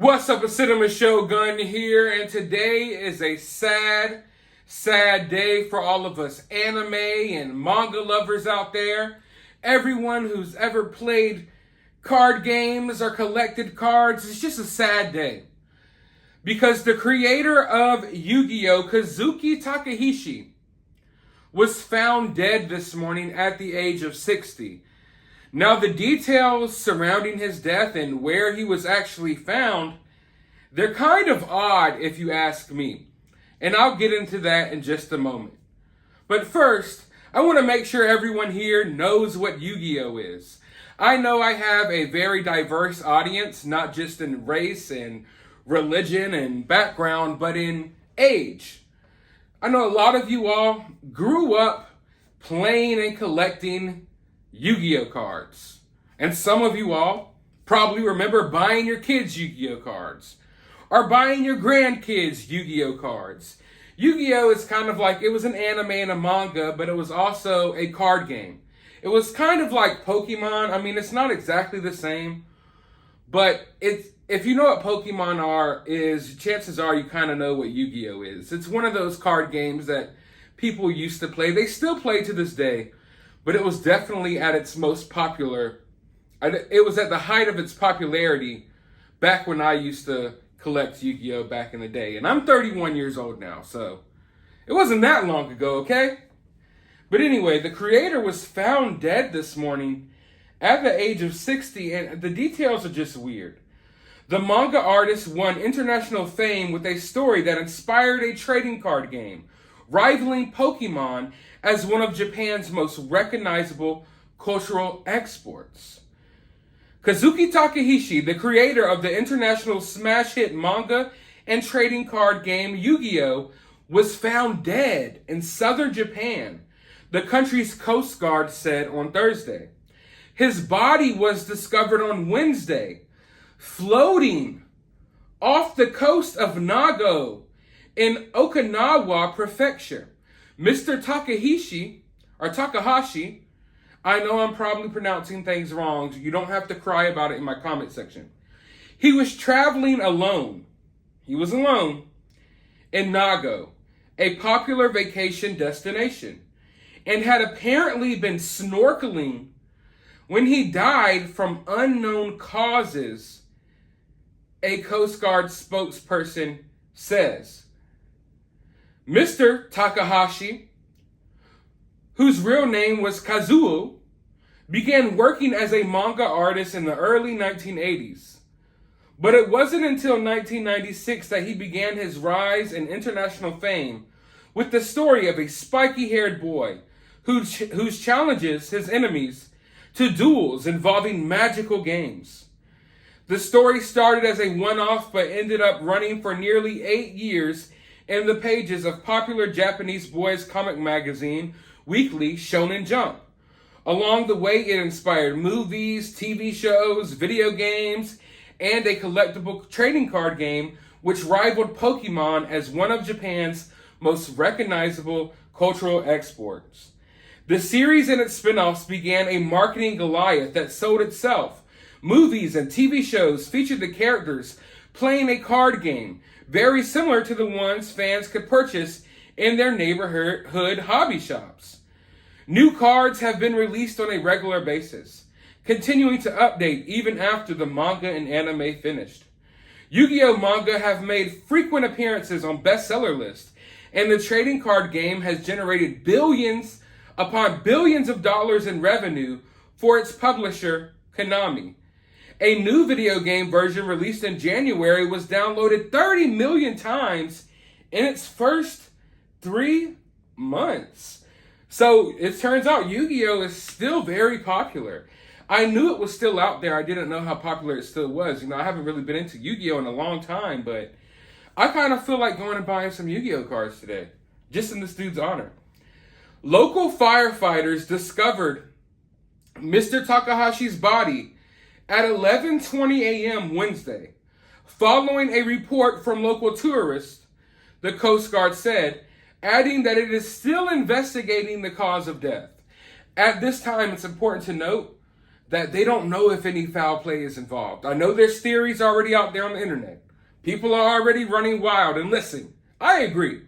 What's up, a Cinema Shogun here, and today is a sad, sad day for all of us anime and manga lovers out there. Everyone who's ever played card games or collected cards, it's just a sad day. Because the creator of Yu-Gi-Oh!, Kazuki Takahashi, was found dead this morning at the age of 60. Now, the details surrounding his death and where he was actually found, they're kind of odd if you ask me. And I'll get into that in just a moment. But first, I want to make sure everyone here knows what Yu-Gi-Oh! Is. I know I have a very diverse audience, not just in race and religion and background, but in age. I know a lot of you all grew up playing and collecting Yu-Gi-Oh! Cards. And some of you all probably remember buying your kids Yu-Gi-Oh! Cards. Or buying your grandkids Yu-Gi-Oh! Cards. Yu-Gi-Oh! Is kind of like, it was an anime and a manga, but it was also a card game. It was kind of like Pokemon. I mean, it's not exactly the same, but if you know what Pokemon is, chances are you kind of know what Yu-Gi-Oh! Is. It's one of those card games that people used to play. They still play to this day. But it was definitely at its most popular. It was at the height of its popularity back when I used to collect Yu-Gi-Oh! Back in the day. And I'm 31 years old now, so it wasn't that long ago, okay? But anyway, the creator was found dead this morning at the age of 60, and the details are just weird. The manga artist won international fame with a story that inspired a trading card game, rivaling Pokemon as one of Japan's most recognizable cultural exports. Kazuki Takahashi, the creator of the international smash hit manga and trading card game Yu-Gi-Oh!, was found dead in southern Japan, the country's Coast Guard said on Thursday. His body was discovered on Wednesday, floating off the coast of Nago in Okinawa Prefecture. Mr. Takahashi, I know I'm probably pronouncing things wrong. You don't have to cry about it in my comment section. He was traveling alone. He was alone in Nago, a popular vacation destination, and had apparently been snorkeling when he died from unknown causes, a Coast Guard spokesperson says. Mr. Takahashi, whose real name was Kazuo, began working as a manga artist in the early 1980s. But it wasn't until 1996 that he began his rise in international fame with the story of a spiky-haired boy who challenges his enemies to duels involving magical games. The story started as a one-off but ended up running for nearly 8 years in the pages of popular Japanese boys comic magazine Weekly Shonen Jump. Along the way, it inspired movies, TV shows, video games, and a collectible trading card game which rivaled Pokemon as one of Japan's most recognizable cultural exports. The series and its spin-offs began a marketing Goliath that sold itself. Movies and TV shows featured the characters playing a card game, very similar to the ones fans could purchase in their neighborhood hobby shops. New cards have been released on a regular basis, continuing to update even after the manga and anime finished. Yu-Gi-Oh! Manga have made frequent appearances on bestseller lists, and the trading card game has generated billions upon billions of dollars in revenue for its publisher, Konami. A new video game version released in January was downloaded 30 million times in its first 3 months. So it turns out Yu-Gi-Oh! Is still very popular. I knew it was still out there. I didn't know how popular it still was. I haven't really been into Yu-Gi-Oh! In a long time, but I kind of feel like going and buying some Yu-Gi-Oh! Cards today, just in this dude's honor. Local firefighters discovered Mr. Takahashi's body at 11:20 a.m. Wednesday, following a report from local tourists, the Coast Guard said, adding that it is still investigating the cause of death. At this time, it's important to note that they don't know if any foul play is involved. I know there's theories already out there on the internet. People are already running wild. And listen, I agree.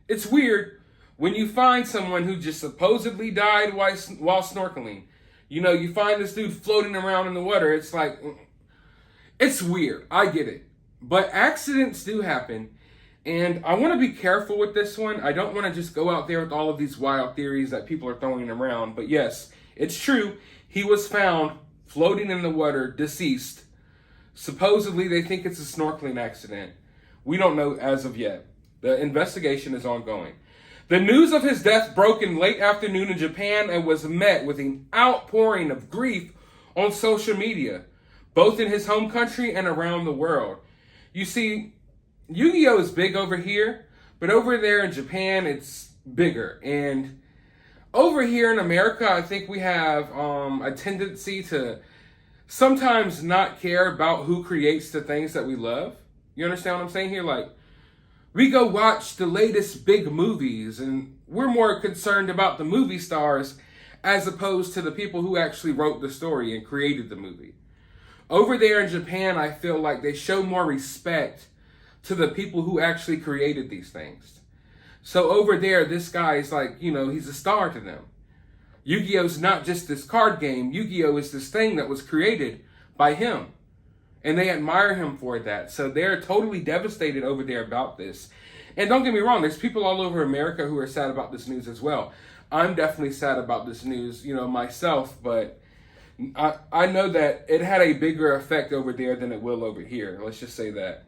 It's weird when you find someone who just supposedly died while snorkeling. You know, you find this dude floating around in the water. It's like, it's weird. I get it. But accidents do happen. And I want to be careful with this one. I don't want to just go out there with all of these wild theories that people are throwing around. But yes, it's true. He was found floating in the water, deceased. Supposedly, they think it's a snorkeling accident. We don't know as of yet. The investigation is ongoing. The news of his death broke in late afternoon in Japan and was met with an outpouring of grief on social media, both in his home country and around the world. You see, Yu-Gi-Oh is big over here, but over there in Japan, it's bigger. And over here in America, I think we have a tendency to sometimes not care about who creates the things that we love. You understand what I'm saying here? Like, we go watch the latest big movies, and we're more concerned about the movie stars as opposed to the people who actually wrote the story and created the movie. Over there in Japan, I feel like they show more respect to the people who actually created these things. So over there, this guy is like, you know, he's a star to them. Yu-Gi-Oh's not just this card game. Yu-Gi-Oh is this thing that was created by him. And they admire him for that. So they're totally devastated over there about this. And don't get me wrong, there's people all over America who are sad about this news as well. I'm definitely sad about this news, you know, myself, but I know that it had a bigger effect over there than it will over here. Let's just say that.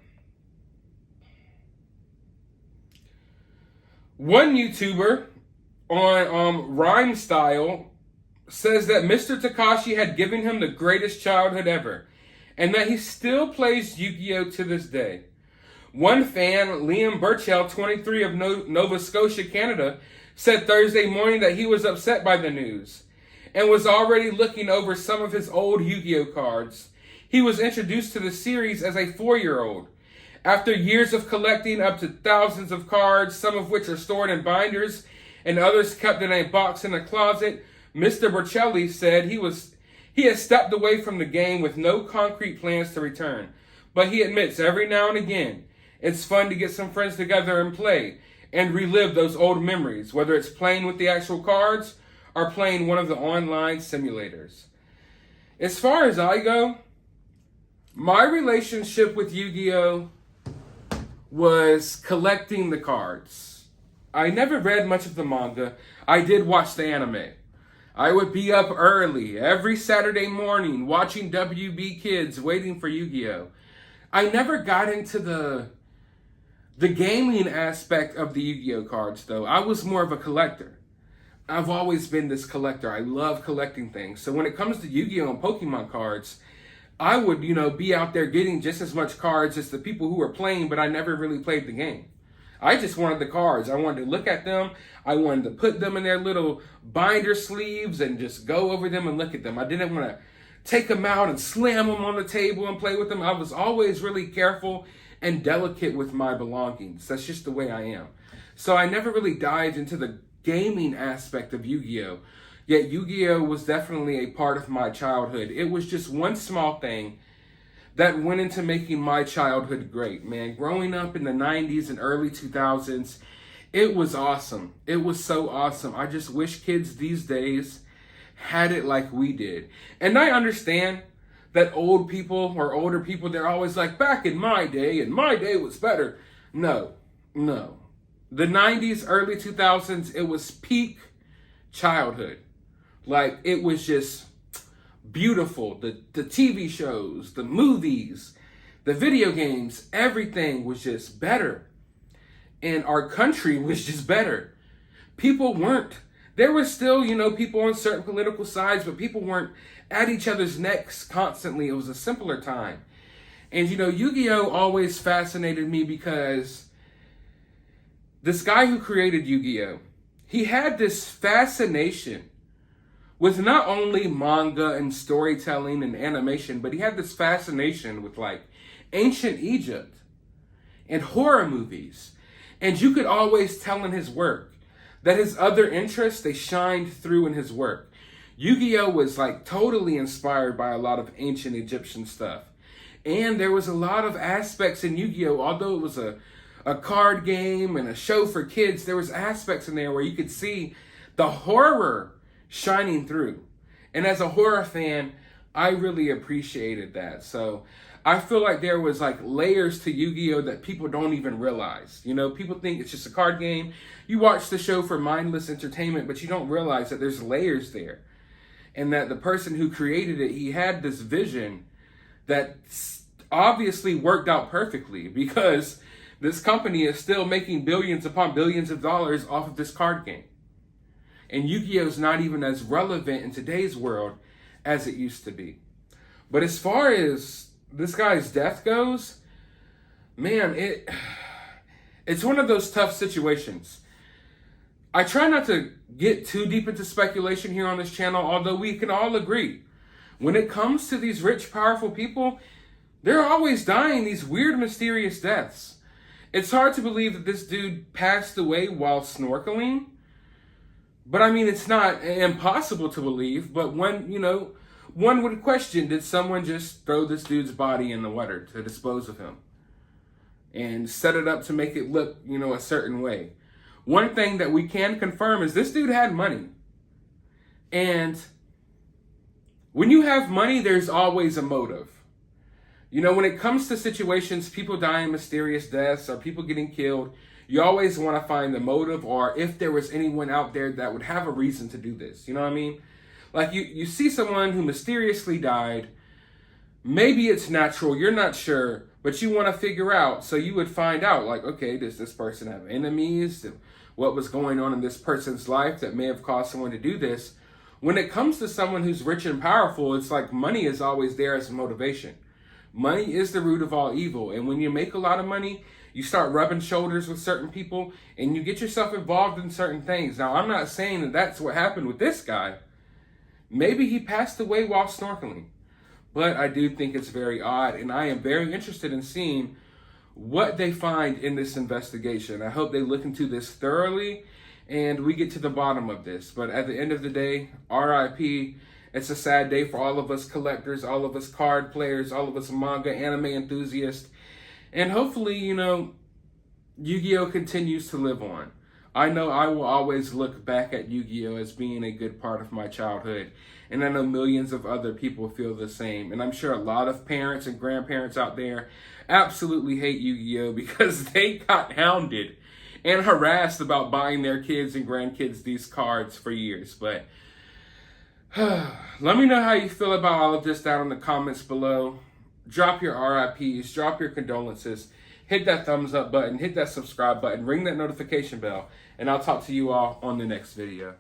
One YouTuber on Rhyme Style says that Mr. Takahashi had given him the greatest childhood ever, and that he still plays Yu-Gi-Oh to this day. One fan, Liam Burchell, 23 of Nova Scotia, Canada, said Thursday morning that he was upset by the news and was already looking over some of his old Yu-Gi-Oh cards. He was introduced to the series as a 4-year-old. After years of collecting up to thousands of cards, some of which are stored in binders and others kept in a box in a closet, Mr. Burchelli said he has stepped away from the game with no concrete plans to return. But he admits every now and again, it's fun to get some friends together and play and relive those old memories, whether it's playing with the actual cards or playing one of the online simulators. As far as I go, my relationship with Yu-Gi-Oh was collecting the cards. I never read much of the manga. I did watch the anime. I would be up early every Saturday morning watching WB Kids waiting for Yu-Gi-Oh. I never got into the gaming aspect of the Yu-Gi-Oh cards though. I was more of a collector. I've always been this collector. I love collecting things. So when it comes to Yu-Gi-Oh and Pokemon cards, I would, be out there getting just as much cards as the people who were playing, but I never really played the game. I just wanted the cards. I wanted to look at them. I wanted to put them in their little binder sleeves and just go over them and look at them. I didn't want to take them out and slam them on the table and play with them. I was always really careful and delicate with my belongings. That's just the way I am. So I never really dived into the gaming aspect of Yu-Gi-Oh! Yet Yu-Gi-Oh! Was definitely a part of my childhood. It was just one small thing that went into making my childhood great, man. Growing up in the 90s and early 2000s, it was awesome. It was so awesome. I just wish kids these days had it like we did. And I understand that old people or older people, they're always like, back in my day, and my day was better. No. The 90s, early 2000s, it was peak childhood. Like, it was just beautiful. The TV shows, the movies, the video games, everything was just better. And our country was just better. People weren't. There were still, people on certain political sides, but people weren't at each other's necks constantly. It was a simpler time. And, Yu-Gi-Oh! Always fascinated me because this guy who created Yu-Gi-Oh! He had this fascination with not only manga and storytelling and animation, but he had this fascination with like ancient Egypt and horror movies. And you could always tell in his work that his other interests, they shined through in his work. Yu-Gi-Oh was like totally inspired by a lot of ancient Egyptian stuff. And there was a lot of aspects in Yu-Gi-Oh, although it was a card game and a show for kids, there was aspects in there where you could see the horror shining through. And as a horror fan, I really appreciated that. So I feel like there was like layers to Yu-Gi-Oh that people don't even realize. You know, people think it's just a card game. You watch the show for mindless entertainment, but you don't realize that there's layers there. And that the person who created it, he had this vision that obviously worked out perfectly, because this company is still making billions upon billions of dollars off of this card game. And Yu-Gi-Oh is not even as relevant in today's world as it used to be. But as far as this guy's death goes, man, it's one of those tough situations. I try not to get too deep into speculation here on this channel, although we can all agree, when it comes to these rich, powerful people, they're always dying these weird, mysterious deaths. It's hard to believe that this dude passed away while snorkeling. But I mean, it's not impossible to believe, but one would question, did someone just throw this dude's body in the water to dispose of him and set it up to make it look, a certain way? One thing that we can confirm is this dude had money. And when you have money, there's always a motive. When it comes to situations, people dying mysterious deaths or people getting killed, you always want to find the motive, or if there was anyone out there that would have a reason to do this. You know what I mean? Like you see someone who mysteriously died. Maybe it's natural, you're not sure, but you want to figure out. So you would find out, like, okay, does this person have enemies? What was going on in this person's life that may have caused someone to do this? When it comes to someone who's rich and powerful, it's like money is always there as a motivation. Money is the root of all evil. And when you make a lot of money, you start rubbing shoulders with certain people and you get yourself involved in certain things. Now, I'm not saying that that's what happened with this guy. Maybe he passed away while snorkeling. But I do think it's very odd, and I am very interested in seeing what they find in this investigation. I hope they look into this thoroughly and we get to the bottom of this. But at the end of the day, RIP. It's a sad day for all of us collectors, all of us card players, all of us manga, anime enthusiasts. And hopefully, Yu-Gi-Oh continues to live on. I know I will always look back at Yu-Gi-Oh as being a good part of my childhood. And I know millions of other people feel the same. And I'm sure a lot of parents and grandparents out there absolutely hate Yu-Gi-Oh because they got hounded and harassed about buying their kids and grandkids these cards for years. But let me know how you feel about all of this down in the comments below. Drop your RIPs, drop your condolences, hit that thumbs up button, hit that subscribe button, ring that notification bell, and I'll talk to you all on the next video.